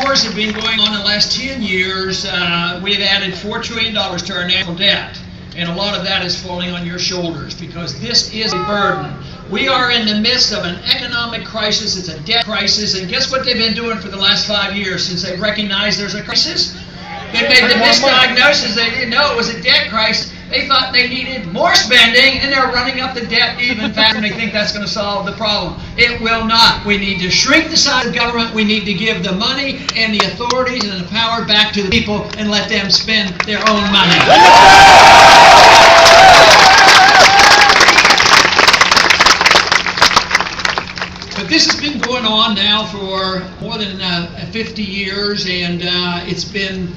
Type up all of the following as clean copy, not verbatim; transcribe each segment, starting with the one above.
wars have been going on in the last 10 years, we've added $4 trillion to our national debt. And a lot of that is falling on your shoulders because this is a burden. We are in the midst of an economic crisis. It's a debt crisis. And guess what they've been doing for the last 5 years since they recognized there's a crisis? They made the misdiagnosis. They didn't know it was a debt crisis. They thought they needed more spending, and they're running up the debt even faster, and they think that's going to solve the problem. It will not. We need to shrink the size of government. We need to give the money and the authorities and the power back to the people and let them spend their own money. But this has been going on now for more than 50 years, and it's been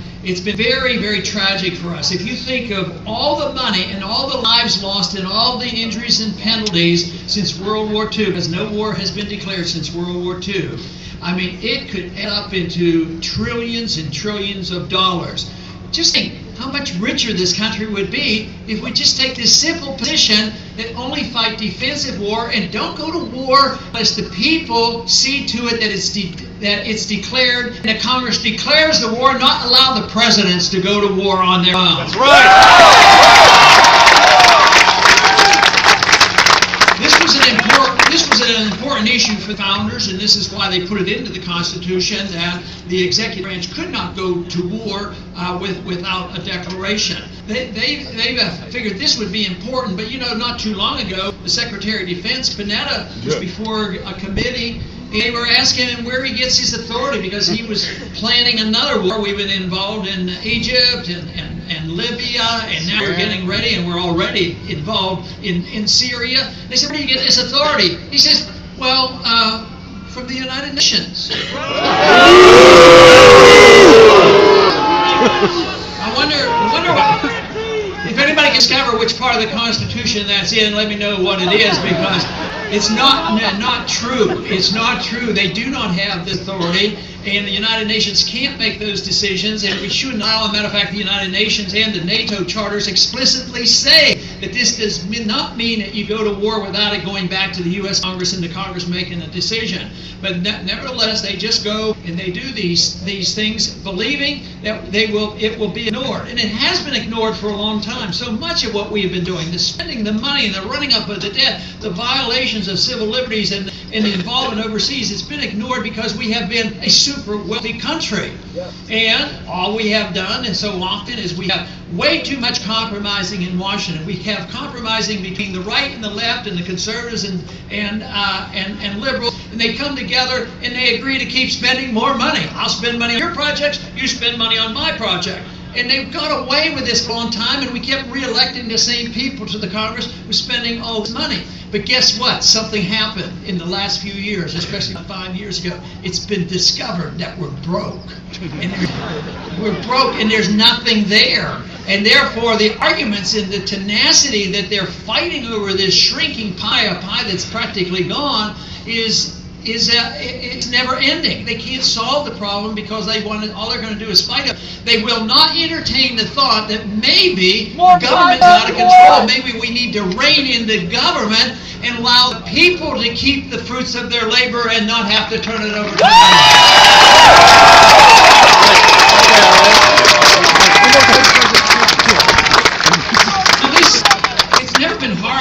very, very tragic for us. If you think of all the money and all the lives lost and all the injuries and penalties since World War II, because no war has been declared since World War II, I mean, it could add up into trillions and trillions of dollars. Just think how much richer this country would be if we just take this simple position that only fight defensive war and don't go to war unless the people see to it that it's declared and the Congress declares the war, not allow the presidents to go to war on their own. That's right. This was an important issue for the founders, and this is why they put it into the Constitution that the executive branch could not go to war without a declaration. They figured this would be important, but you know, not too long ago, the Secretary of Defense, Panetta, was before a committee. They were asking him where he gets his authority because he was planning another war. We've been involved in Egypt and Libya, and now we're getting ready, and we're already involved in Syria. They said, where do you get this authority? He says, well, from the United Nations. I wonder what... If anybody can discover which part of the Constitution that's in, let me know what it is, because it's not true. It's not true. They do not have the authority, and the United Nations can't make those decisions, and we shouldn't allow them. Matter of fact, the United Nations and the NATO charters explicitly say that this does not mean that you go to war without it going back to the U.S. Congress and the Congress making a decision. But nevertheless, they just go and they do these things, believing that it will be ignored, and it has been ignored for a long time. So much of what we have been doing, the spending the money and the running up of the debt, the violations of civil liberties and the involvement overseas, it's been ignored because we have been a super wealthy country. And all we have done, and so often, is we have way too much compromising in Washington. We have compromising between the right and the left and the conservatives and liberals, and they come together and they agree to keep spending more money. I'll spend money on your projects, you spend money on my project. And they've got away with this for a long time, and we kept re-electing the same people to the Congress who we're spending all this money. But guess what? Something happened in the last few years, especially 5 years ago. It's been discovered that we're broke. And we're broke, and there's nothing there. And therefore, the arguments and the tenacity that they're fighting over this shrinking pie, a pie that's practically gone, it's never ending. They can't solve the problem because all they're going to do is fight it. They will not entertain the thought that maybe government's out of control. Maybe we need to rein in the government and allow the people to keep the fruits of their labor and not have to turn it over to the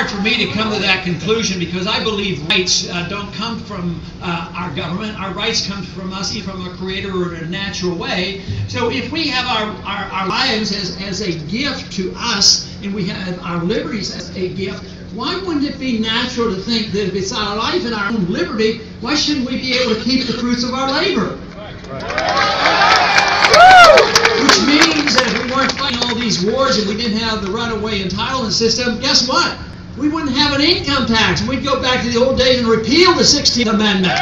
for me to come to that conclusion because I believe rights don't come from our government. Our rights come from us, either from a creator or in a natural way. So if we have our lives as a gift to us and we have our liberties as a gift, why wouldn't it be natural to think that if it's our life and our own liberty, why shouldn't we be able to keep the fruits of our labor? Which means that if we weren't fighting all these wars and we didn't have the runaway entitlement system, guess what? We wouldn't have an income tax. We'd go back to the old days and repeal the 16th Amendment.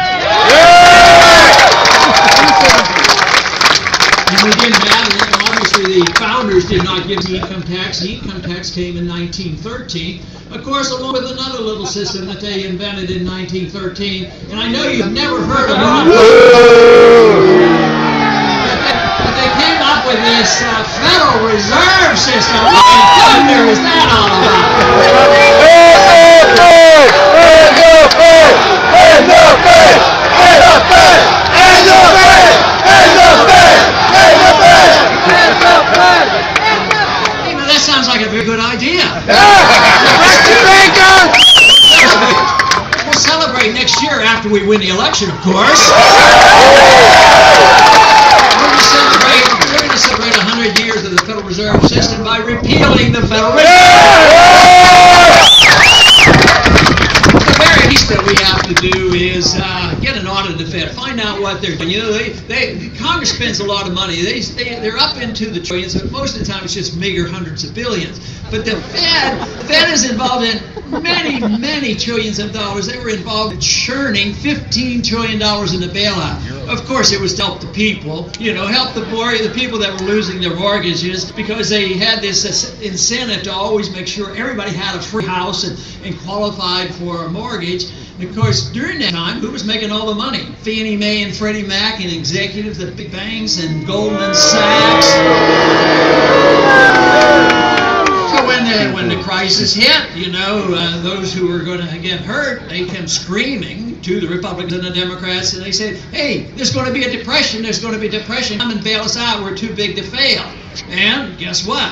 And we didn't have it. Obviously, the founders did not give the income tax. The income tax came in 1913. Of course, along with another little system that they invented in 1913. And I know you've never heard of it. But they came up with this Federal Reserve System. What in thunder is that all about? Hey, after we win the election, of course. We're going to celebrate 100 years of the Federal Reserve System by repealing the Federal Reserve. The very least that we have to do is get an audit of the Fed, find out what they're doing. You know, Congress spends a lot of money. They're up into the trillions, but most of the time it's just meager hundreds of billions. But the Fed is involved in many trillions of dollars. They were involved in churning $15 trillion in the bailout. Of course, it was to help the people, help the people that were losing their mortgages, because they had this incentive to always make sure everybody had a free house and qualified for a mortgage. And of course, during that time, who was making all the money? Fannie Mae and Freddie Mac and executives at big banks and Goldman Sachs. So when the crisis hit, those who were going to get hurt, they came screaming to the Republicans and the Democrats, and they said, hey, there's going to be a depression, come and bail us out, we're too big to fail. And guess what?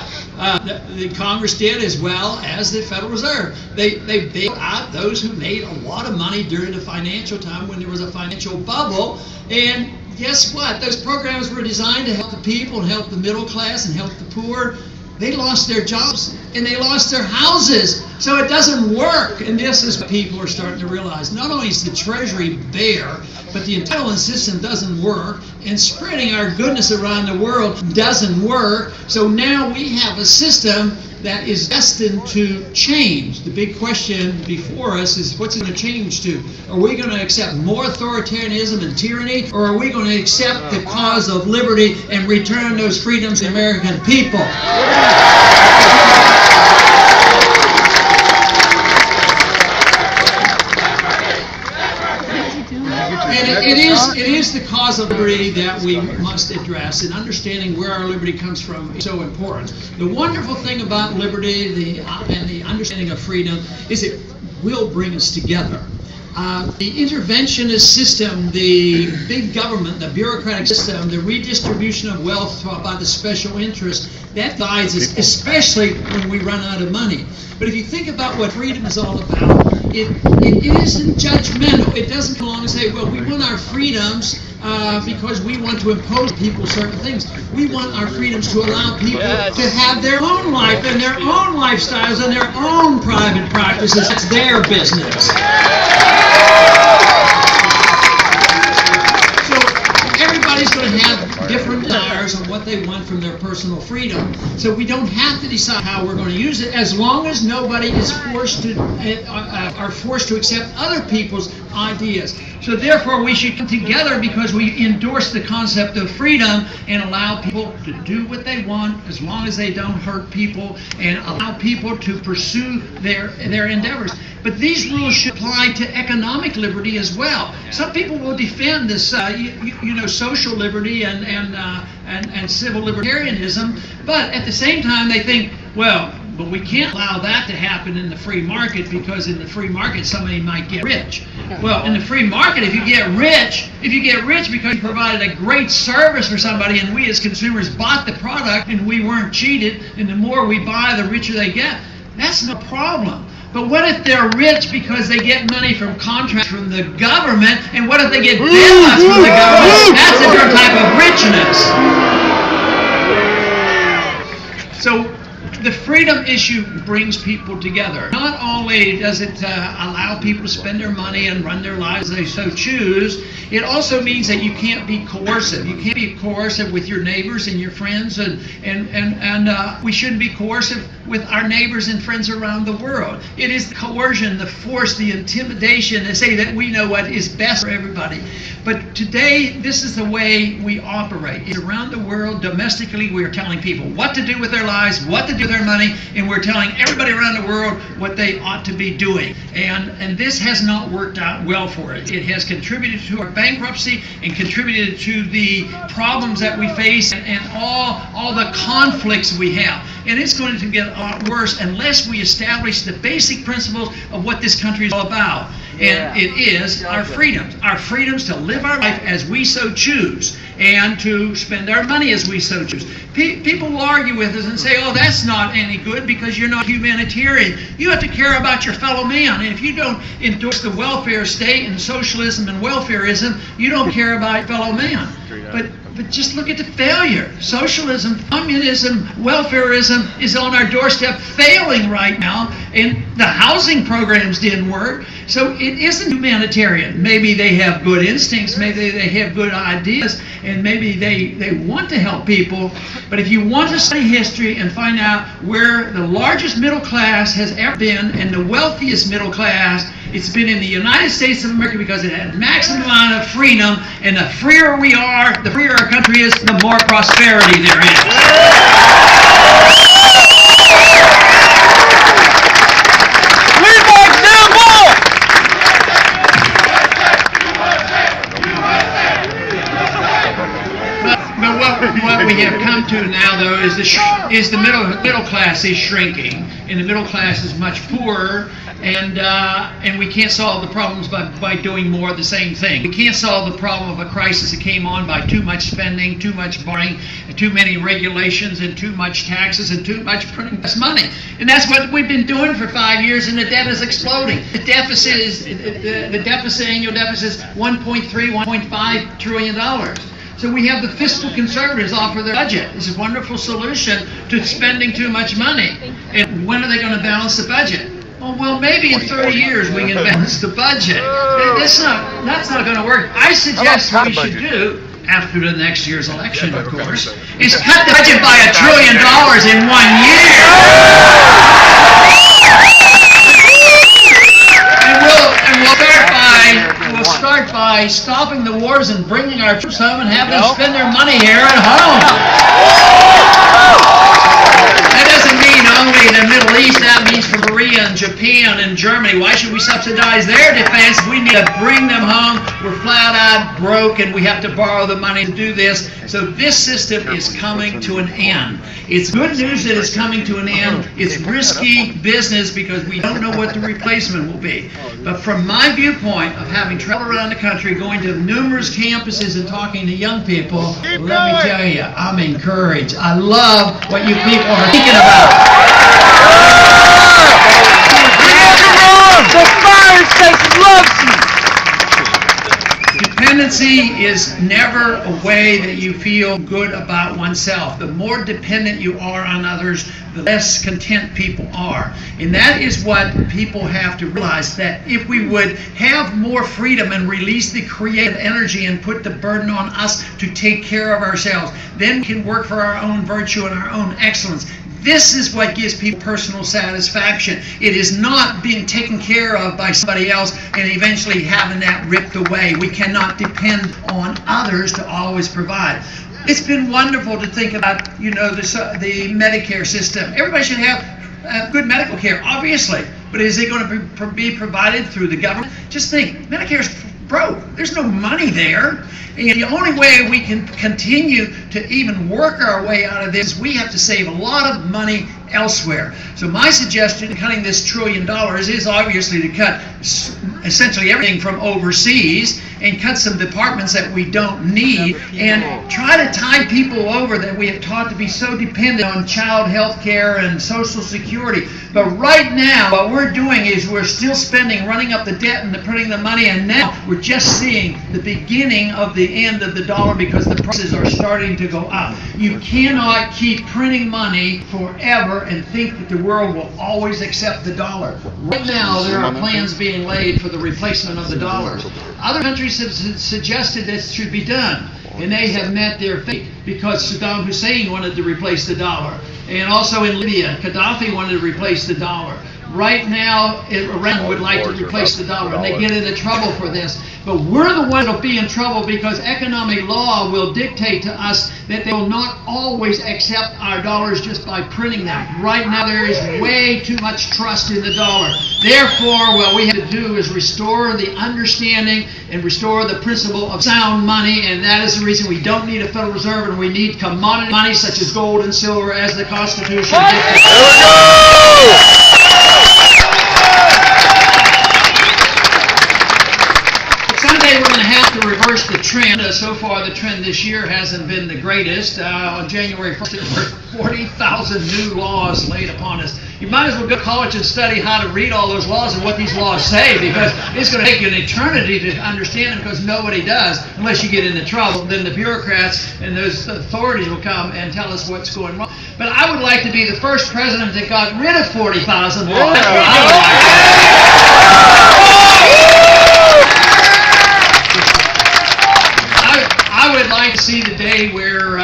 The Congress did, as well as the Federal Reserve. They bailed out those who made a lot of money during the financial time when there was a financial bubble. And guess what? Those programs were designed to help the people and help the middle class and help the poor. They lost their jobs and they lost their houses. So it doesn't work. And this is what people are starting to realize. Not only is the Treasury bare, but the entitlement system doesn't work, and spreading our goodness around the world doesn't work. So now we have a system that is destined to change. The big question before us is, what's it going to change to? Are we going to accept more authoritarianism and tyranny, or are we going to accept the cause of liberty and return those freedoms to the American people? And it is the cause of liberty that we must address, and understanding where our liberty comes from is so important. The wonderful thing about liberty and the understanding of freedom is it will bring us together. The interventionist system, the big government, the bureaucratic system, the redistribution of wealth by the special interests, that divides us, especially when we run out of money. But if you think about what freedom is all about, it isn't judgmental. It doesn't come along and say, well, we want our freedoms because we want to impose on people certain things. We want our freedoms to allow people to have their own life and their own lifestyles and their own private practices. It's their business. So everybody's going to have different desires on what they want from their personal freedom. So we don't have to decide how we're going to use it, as long as nobody is forced to accept other people's ideas. So therefore we should come together because we endorse the concept of freedom and allow people to do what they want as long as they don't hurt people, and allow people to pursue their endeavors. But these rules should apply to economic liberty as well. Some people will defend this, social liberty and civil libertarianism, but at the same time they think, well, but we can't allow that to happen in the free market, because in the free market somebody might get rich. Well, in the free market, if you get rich because you provided a great service for somebody and we as consumers bought the product and we weren't cheated, and the more we buy, the richer they get, that's no problem. But what if they're rich because they get money from contracts from the government, and what if they get bailouts from the government? That's a different type of richness. So the freedom issue brings people together. Not only does it allow people to spend their money and run their lives as they so choose, it also means that you can't be coercive. You can't be coercive with your neighbors and your friends, and we shouldn't be coercive with our neighbors and friends around the world. It is the coercion, the force, the intimidation to say that we know what is best for everybody. But today, this is the way we operate. Around the world, domestically, we are telling people what to do with their lives, what to do with their money, and we're telling everybody around the world what they ought to be doing. And this has not worked out well for it. It has contributed to our bankruptcy and contributed to the problems that we face and all the conflicts we have. And it's going to get a lot worse unless we establish the basic principles of what this country is all about. And it is our freedoms to live our life as we so choose, and to spend our money as we so choose. People will argue with us and say, oh, that's not any good because you're not humanitarian. You have to care about your fellow man. And if you don't endorse the welfare state and socialism and welfareism, you don't care about your fellow man. But just look at the failure. Socialism, communism, welfareism is on our doorstep failing right now, and the housing programs didn't work. So it isn't humanitarian. Maybe they have good instincts, maybe they have good ideas, and maybe they want to help people. But if you want to study history and find out where the largest middle class has ever been and the wealthiest middle class, it's been in the United States of America because it had maximum amount of freedom, and the freer we are, the freer our country is, the more prosperity there is. What we have come to now, though, is the middle class is shrinking, and the middle class is much poorer, and we can't solve the problems by doing more of the same thing. We can't solve the problem of a crisis that came on by too much spending, too much borrowing, too many regulations, and too much taxes, and too much printing less money. And that's what we've been doing for 5 years, and the debt is exploding. The deficit is annual deficit is $1.3, $1.5 trillion. So we have the fiscal conservatives offer their budget. It's a wonderful solution to spending too much money. And when are they going to balance the budget? Oh, well, maybe in 30 years we can balance the budget. That's not going to work. I suggest what we should do, after the next year's election, of course, is cut the budget by $1 trillion in 1 year. We'll start by stopping the wars and bringing our troops home and having them spend their money here at home. That doesn't mean only the Middle East. That means for Korea and Japan and Germany. Why should we subsidize their defense? We need to bring them home. We're flat out broke, and we have to borrow the money to do this. So this system is coming to an end. It's good news that it's coming to an end. It's risky business because we don't know what the replacement will be. But from my viewpoint of having traveled around the country, going to numerous campuses and talking to young people, let me tell you, I'm encouraged. I love what you people are thinking about. The fire station loves you. Dependency is never a way that you feel good about oneself. The more dependent you are on others, the less content people are. And that is what people have to realize, that if we would have more freedom and release the creative energy and put the burden on us to take care of ourselves, then we can work for our own virtue and our own excellence. This is what gives people personal satisfaction. It is not being taken care of by somebody else and eventually having that ripped away. We cannot depend on others to always provide. It's been wonderful to think about, the Medicare system. Everybody should have good medical care, obviously. But is it going to be provided through the government? Just think, Medicare's broke. There's no money there. And the only way we can continue to even work our way out of this is we have to save a lot of money elsewhere. So my suggestion in cutting this $1 trillion is obviously to cut essentially everything from overseas and cut some departments that we don't need, and try to tie people over that we have taught to be so dependent on child health care and Social Security. But right now, what we're doing is we're still spending, running up the debt and printing the money, and now we're just seeing the beginning of the end of the dollar because the prices are starting to go up. You cannot keep printing money forever and think that the world will always accept the dollar. Right now, there are plans being laid for the replacement of the dollar. Other countries have suggested this should be done, and they have met their fate because Saddam Hussein wanted to replace the dollar. And also in Libya, Gaddafi wanted to replace the dollar. right now, Iran would like to replace the dollar, and they get into trouble for this. But we're the ones that will be in trouble because economic law will dictate to us that they will not always accept our dollars just by printing them. Right now, there is way too much trust in the dollar. Therefore, what we have to do is restore the understanding and restore the principle of sound money, and that is the reason we don't need a Federal Reserve, and we need commodity money such as gold and silver as the Constitution dictates. There we go! Someday we're going to have to reverse the trend. So far, the trend this year hasn't been the greatest. On January 1st, there were 40,000 new laws laid upon us. You might as well go to college and study how to read all those laws and what these laws say, because it's going to take you an eternity to understand them, because nobody does unless you get into trouble. Then the bureaucrats and those authorities will come and tell us what's going wrong. But I would like to be the first president that got rid of 40,000 laws. That's what I would like. I would like to see the day where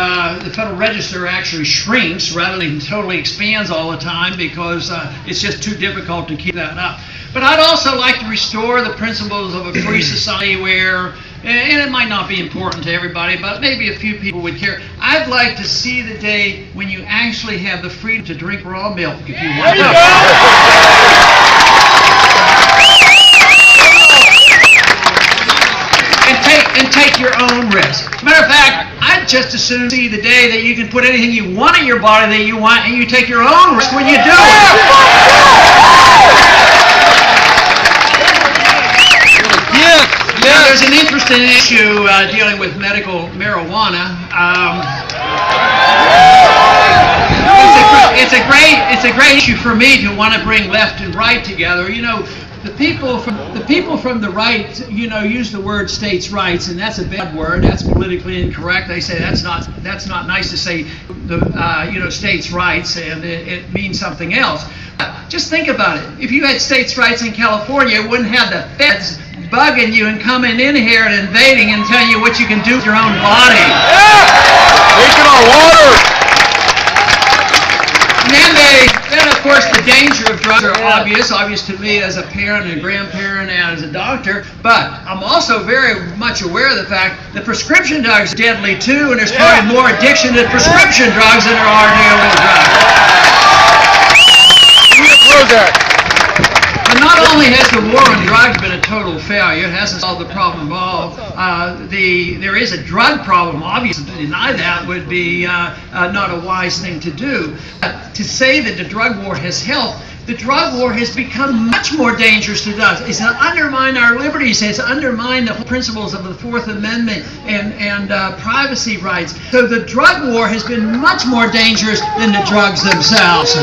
the Federal Register actually shrinks rather than totally expands all the time, because it's just too difficult to keep that up. But I'd also like to restore the principles of a free society where, and it might not be important to everybody, but maybe a few people would care. I'd like to see the day when you actually have the freedom to drink raw milk if you want to. And take your own risk. Matter of fact, I'd just as soon see the day that you can put anything you want in your body that you want, and you take your own risk when you do it. Now, there's an interesting issue dealing with medical marijuana. It's a great issue for me to want to bring left and right together. You know, the people from the right, use the word states' rights, and that's a bad word. That's politically incorrect. They say that's not nice to say the states' rights, and it means something else. Just think about it. If you had states' rights in California, you wouldn't have the feds bugging you and coming in here and invading and telling you what you can do with your own body. Yeah! Drinking our water! And then of course, the danger of drugs are obvious to me as a parent and a grandparent and as a doctor, but I'm also very much aware of the fact that prescription drugs are deadly too, and there's probably more addiction to prescription drugs than there are to illegal drugs. But not only has the war on drugs been a total failure, it hasn't solved the problem at all. There is a drug problem. Obviously, to deny that would be not a wise thing to do. To say that the drug war has helped, the drug war has become much more dangerous to us. It's undermined our liberties. It's undermined the principles of the Fourth Amendment and privacy rights. So the drug war has been much more dangerous than the drugs themselves.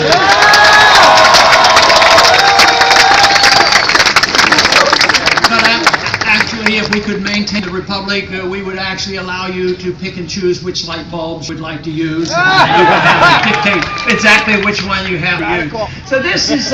If we could maintain the republic, we would actually allow you to pick and choose which light bulbs you'd like to use. You would have to dictate exactly which one you have to use. So this is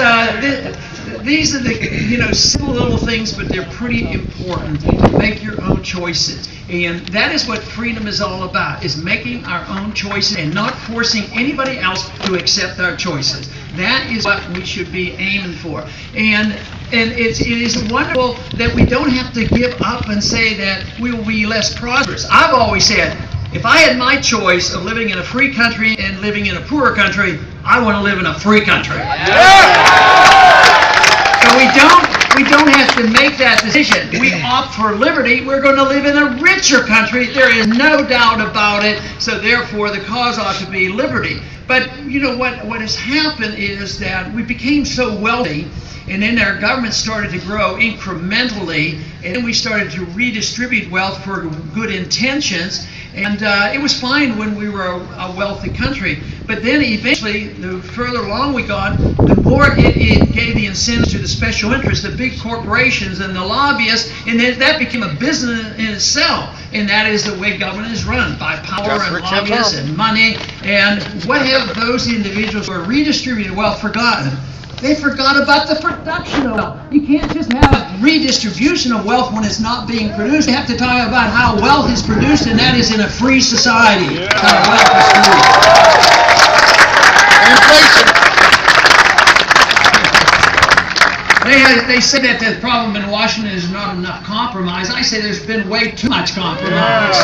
these are the simple little things, but they're pretty important to make your own choices. And that is what freedom is all about, is making our own choices and not forcing anybody else to accept our choices. That is what we should be aiming for. And it is wonderful that we don't have to give up and say that we will be less prosperous. I've always said, if I had my choice of living in a free country and living in a poorer country, I want to live in a free country. So we don't have to make that decision. We opt for liberty. We're going to live in a richer country. There is no doubt about it. So therefore, the cause ought to be liberty. But what has happened is that we became so wealthy, and then our government started to grow incrementally, and then we started to redistribute wealth for good intentions. And it was fine when we were a wealthy country. But then eventually, the further along we got, the more it gave the incentives to the special interests, the big corporations and the lobbyists, and then that became a business in itself. And that is the way government is run, by power and lobbyists and money. And what have those individuals who are redistributing wealth forgotten? They forgot about the production of wealth. You can't just have redistribution of wealth when it's not being produced. You have to talk about how wealth is produced, and that is in a free society. How wealth is produced. Inflation. They say that the problem in Washington is not enough compromise. I say there's been way too much compromise.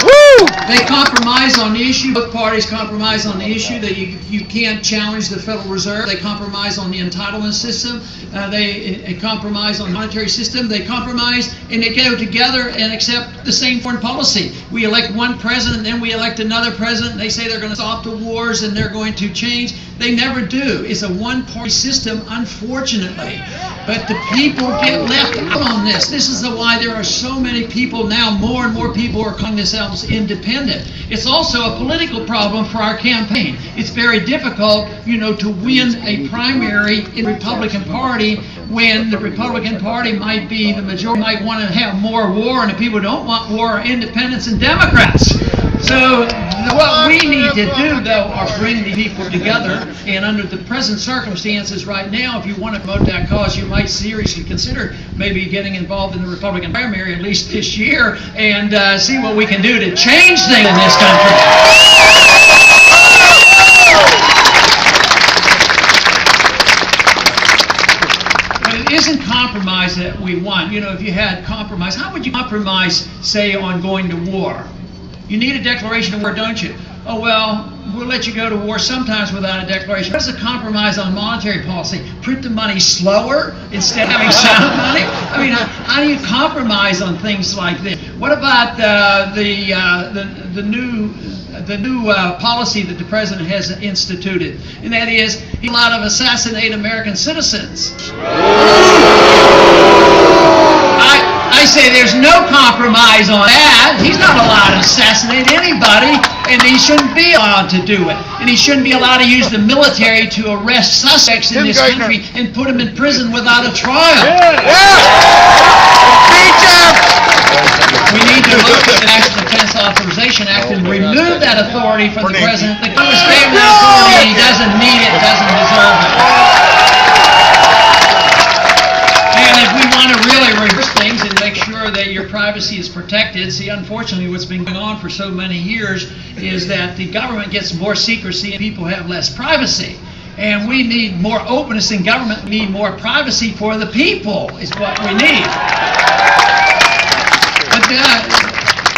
Woo! They compromise on the issue. Both parties compromise on the issue that you can't challenge the Federal Reserve. They compromise on the entitlement system. They compromise on the monetary system. They compromise and they go together and accept the same foreign policy. We elect one president, then we elect another president. They say they're going to stop the wars and they're going to change. They never do. It's a one-party system, unfortunately. But the people get left out on this. This is why there are so many people now, more and more people are calling themselves independent. It's also a political problem for our campaign. It's very difficult, to win a primary in the Republican Party when the Republican Party might be the majority, might want to have more war, and the people who don't want war are independents and Democrats. So what we need to do, though, are bring the people together. And under the present circumstances right now, if you want to promote that cause, you might seriously consider maybe getting involved in the Republican primary at least this year and see what we can do to change things in this country. But it isn't compromise that we want. If you had compromise, how would you compromise, say, on going to war? You need a declaration of war, don't you? Oh, well, we'll let you go to war sometimes without a declaration. What's a compromise on monetary policy? Print the money slower instead of having sound money? I mean, how do you compromise on things like this? What about the new policy that the president has instituted? And that is, he's allowed to assassinate American citizens. I say there's no compromise on that. He's not allowed to assassinate anybody, and he shouldn't be allowed to do it. And he shouldn't be allowed to use the military to arrest suspects in this country and put them in prison without a trial. We need to look at the National Defense Authorization Act and remove that authority from the president. The Congress gave him that authority, and he doesn't need it, doesn't deserve it. And if we want to really reverse things and make sure that your privacy is protected, see, unfortunately, what's been going on for so many years is that the government gets more secrecy and people have less privacy. And we need more openness in government. We need more privacy for the people is what we need. But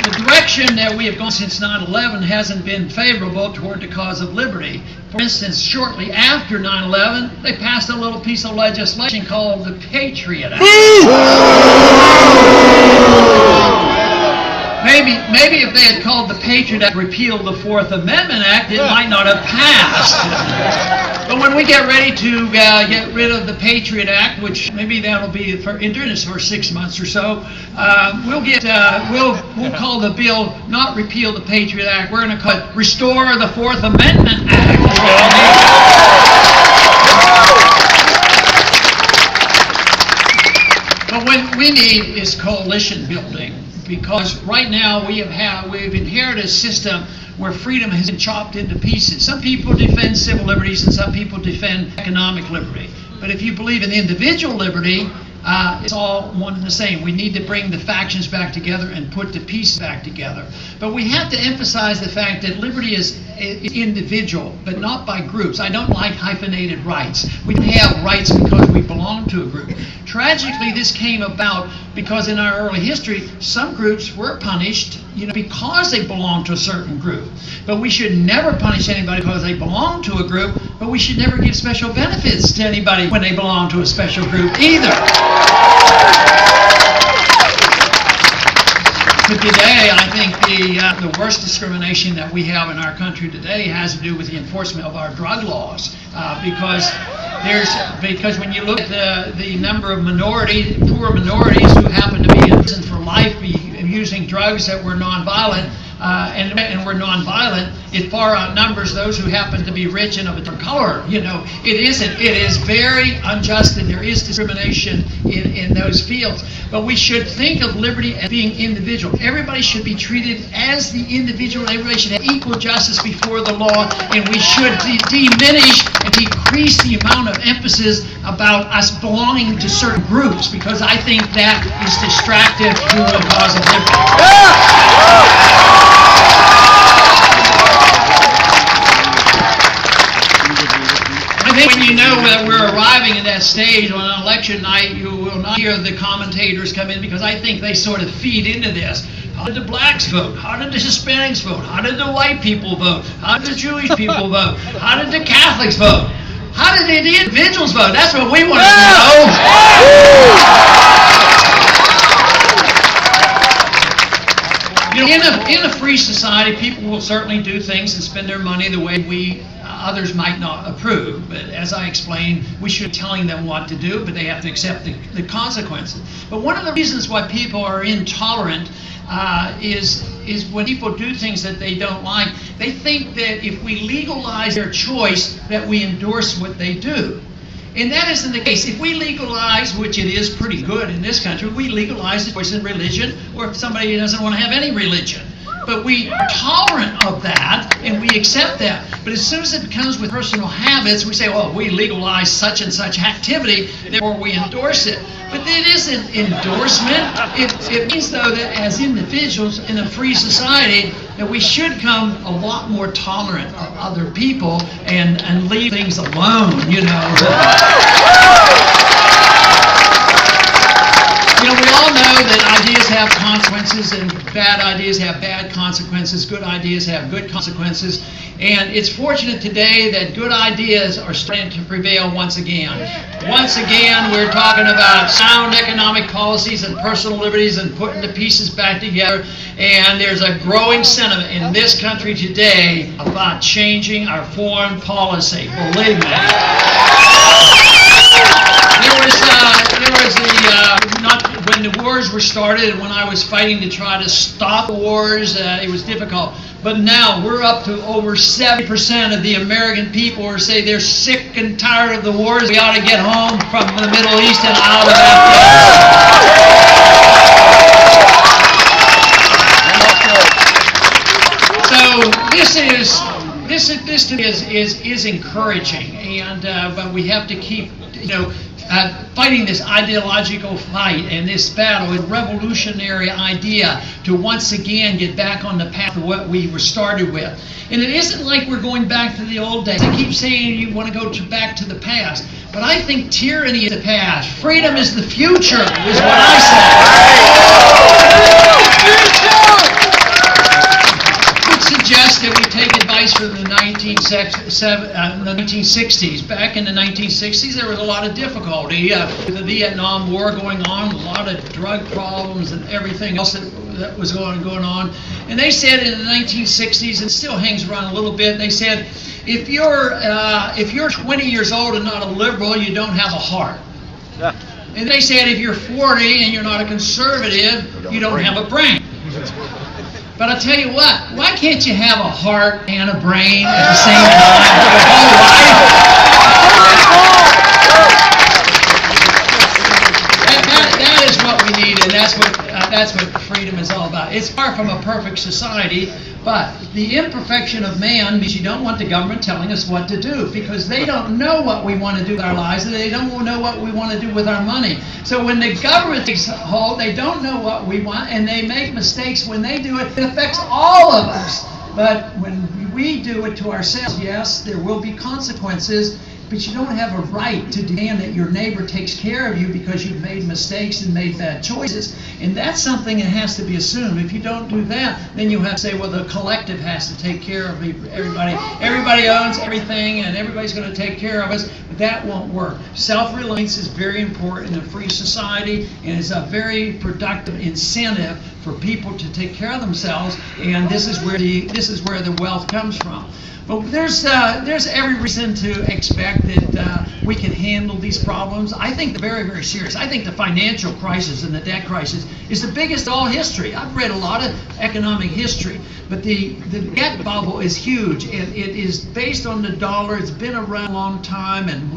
the direction that we have gone since 9/11 hasn't been favorable toward the cause of liberty. For instance, shortly after 9/11, they passed a little piece of legislation called the Patriot Act. Maybe if they had called the Patriot Act, repealed the Fourth Amendment Act, it might not have passed. But when we get ready to get rid of the Patriot Act, which maybe that'll be during this for 6 months or so, we'll call the bill not repeal the Patriot Act. We're going to call it Restore the Fourth Amendment Act. But what we need is coalition building. Because right now we've inherited a system where freedom has been chopped into pieces. Some people defend civil liberties and some people defend economic liberty. But if you believe in individual liberty, it's all one and the same. We need to bring the factions back together and put the pieces back together. But we have to emphasize the fact that liberty is individual, but not by groups. I don't like hyphenated rights. We can have rights because we belong to a group. Tragically, this came about because in our early history, some groups were punished, because they belonged to a certain group. But we should never punish anybody because they belong to a group, but we should never give special benefits to anybody when they belong to a special group either. But today, I think the worst discrimination that we have in our country today has to do with the enforcement of our drug laws, because when you look at the number of poor minorities who happen to be in prison for life using drugs that were nonviolent, and were nonviolent, it far outnumbers those who happen to be rich and of a different color. It is very unjust, and there is discrimination in those fields. But we should think of liberty as being individual. Everybody should be treated as the individual. Everybody should have equal justice before the law, and we should diminish and decrease the amount of emphasis about us belonging to certain groups, because I think that is distractive to the cause of liberty. I think when you know that we're arriving at that stage on an election night, you will not hear the commentators come in, because I think they sort of feed into this. How did the blacks vote? How did the Hispanics vote? How did the white people vote? How did the Jewish people vote? How did the Catholics vote? How did the individuals vote? That's what we want to know. You know, in a free society, people will certainly do things and spend their money the way others might not approve. But as I explained, we should be telling them what to do, but they have to accept the consequences. But one of the reasons why people are intolerant is when people do things that they don't like, they think that if we legalize their choice, that we endorse what they do. And that isn't the case. If we legalize, which it is pretty good in this country, we legalize the choice in religion, or if somebody doesn't want to have any religion. But we are tolerant of that, and we accept that. But as soon as it becomes with personal habits, we say, well, we legalize such and such activity, therefore we endorse it. But it isn't endorsement. It means, though, that as individuals in a free society, that we should become a lot more tolerant of other people and leave things alone, you know. You know, we all know that ideas have consequences, and bad ideas have bad consequences. Good ideas have good consequences. And it's fortunate today that good ideas are starting to prevail once again. Once again, we're talking about sound economic policies and personal liberties and putting the pieces back together. And there's a growing sentiment in this country today about changing our foreign policy. Believe me. When the wars were started and when I was fighting to try to stop the wars, it was difficult. But now we're up to over 70% of the American people who say they're sick and tired of the wars. We ought to get home from the Middle East and out of Afghanistan. So this is encouraging, and but we have to keep, you know, fighting this ideological fight and this battle, a revolutionary idea to once again get back on the path of what we were started with. And it isn't like we're going back to the old days. I keep saying you want to go back to the past, but I think tyranny is the past. Freedom is the future, is what I suggest that we take advice from the 1960s. Back in the 1960s, there was a lot of difficulty with the Vietnam War going on, a lot of drug problems and everything else that was going on. And they said in the 1960s, and it still hangs around a little bit, they said, if you're 20 years old and not a liberal, you don't have a heart. Yeah. And they said if you're 40 and you're not a conservative, you don't have a brain. But I'll tell you what, why can't you have a heart and a brain at the same time for your whole life? That is what we need, and that's what freedom is all about. It's far from a perfect society, but the imperfection of man means you don't want the government telling us what to do, because they don't know what we want to do with our lives, and they don't know what we want to do with our money. So when the government takes hold, they don't know what we want, and they make mistakes when they do it. It affects all of us. But when we do it to ourselves, yes, there will be consequences, but you don't have a right to demand that your neighbor takes care of you because you've made mistakes and made bad choices. And that's something that has to be assumed. If you don't do that, then you have to say, well, the collective has to take care of everybody. Everybody owns everything, and everybody's going to take care of us. But that won't work. Self-reliance is very important in a free society, and it's a very productive incentive for people to take care of themselves. And this is where the wealth comes from. But there's every reason to expect that we can handle these problems. I think they're very, very serious. I think the financial crisis and the debt crisis is the biggest in all history. I've read a lot of economic history, but the debt bubble is huge. It is based on the dollar. It's been around a long time, and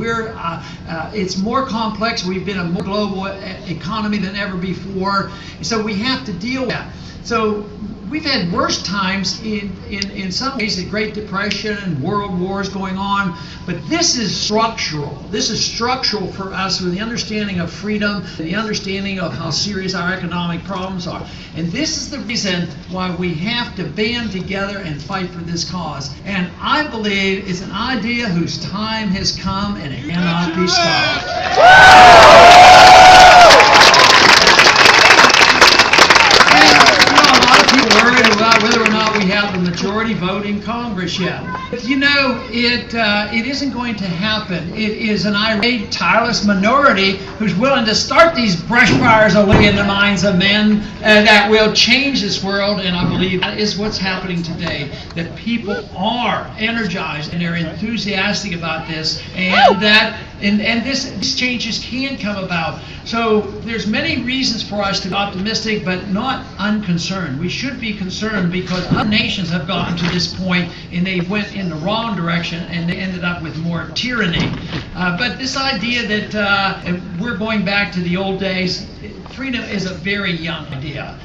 it's more complex. We've been a more global economy than ever before, so we have to deal with that. So we've had worse times in some ways, the Great Depression and world wars going on, but this is structural. This is structural for us with the understanding of freedom, the understanding of how serious our economic problems are. And this is the reason why we have to band together and fight for this cause. And I believe it's an idea whose time has come and it cannot be stopped. Whether or not we have the majority vote in Congress yet. You know, it isn't going to happen. It is an irate, tireless minority who's willing to start these brush fires away in the minds of men that will change this world, and I believe that is what's happening today, that people are energized and they're enthusiastic about this, and that these changes can come about. So there's many reasons for us to be optimistic, but not unconcerned. We should be concerned because other nations have gotten to this point and they went in the wrong direction and they ended up with more tyranny. But this idea that we're going back to the old days, freedom is a very young idea.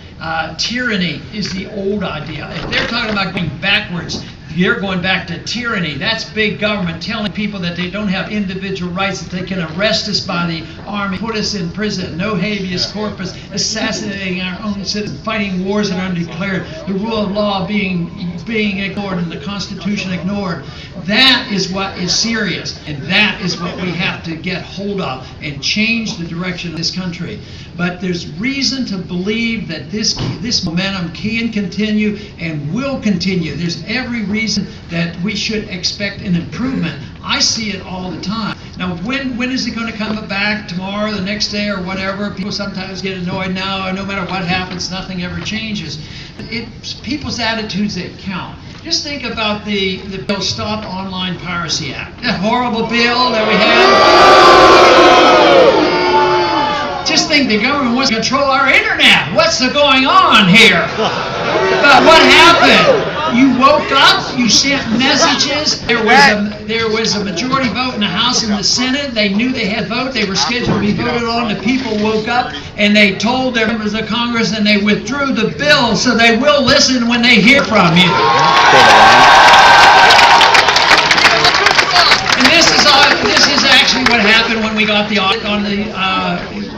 Tyranny is the old idea. If they're talking about going backwards, you're going back to tyranny. That's big government telling people that they don't have individual rights, that they can arrest us by the army, put us in prison, no habeas corpus, assassinating our own citizens, fighting wars that are undeclared, the rule of law being ignored and the Constitution ignored. That is what is serious, and that is what we have to get hold of and change the direction of this country. But there's reason to believe that this momentum can continue and will continue. There's every reason that we should expect an improvement. I see it all the time. Now, when is it going to come back? Tomorrow, the next day, or whatever? People sometimes get annoyed now. No matter what happens, nothing ever changes. It's people's attitudes that count. Just think about the bill Stop Online Piracy Act. That horrible bill that we have. Just think the government wants to control our internet. What's going on here? But what happened? You woke up, you sent messages, there was a majority vote in the House and the Senate, they knew they had a vote, they were scheduled to be voted on, the people woke up and they told their members of Congress and they withdrew the bill, so they will listen when they hear from you. And this is actually what happened when we got the audit on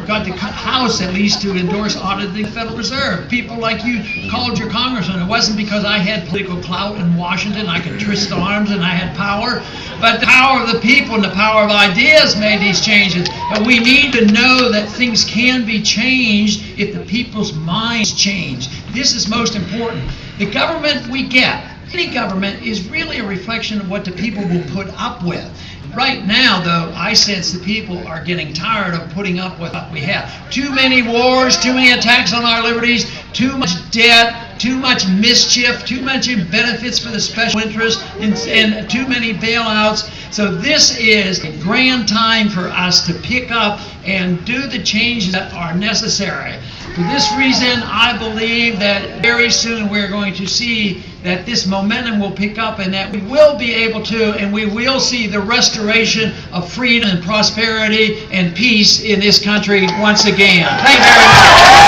got the House at least to endorse auditing the Federal Reserve. People like you called your congressman. It wasn't because I had political clout in Washington, I could twist arms and I had power, but the power of the people and the power of ideas made these changes. And we need to know that things can be changed if the people's minds change. This is most important. The government we get, any government, is really a reflection of what the people will put up with. Right now, though, I sense the people are getting tired of putting up with what we have. Too many wars, too many attacks on our liberties, too much debt, too much mischief, too much benefits for the special interests, and too many bailouts. So this is a grand time for us to pick up and do the changes that are necessary. For this reason, I believe that very soon we're going to see that this momentum will pick up and that we will be able to, and we will see the restoration of freedom and prosperity and peace in this country once again. Thank you very much.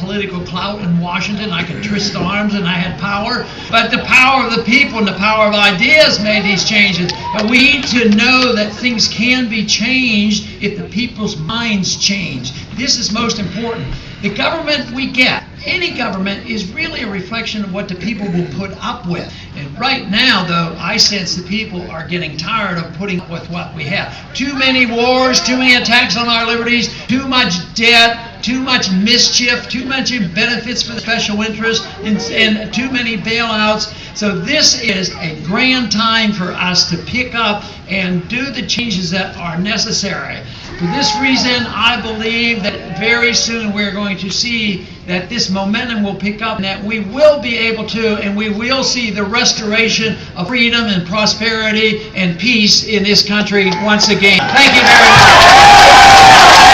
Political clout in Washington, I could twist arms and I had power, but the power of the people and the power of ideas made these changes. And we need to know that things can be changed if the people's minds change. This is most important. The government we get, any government, is really a reflection of what the people will put up with. And right now, though, I sense the people are getting tired of putting up with what we have. Too many wars, too many attacks on our liberties, too much debt, too much mischief, too much benefits for the special interests, and too many bailouts. So this is a grand time for us to pick up and do the changes that are necessary. For this reason, I believe that very soon we're going to see that this momentum will pick up and that we will be able to, and we will see the restoration of freedom and prosperity and peace in this country once again. Thank you very much.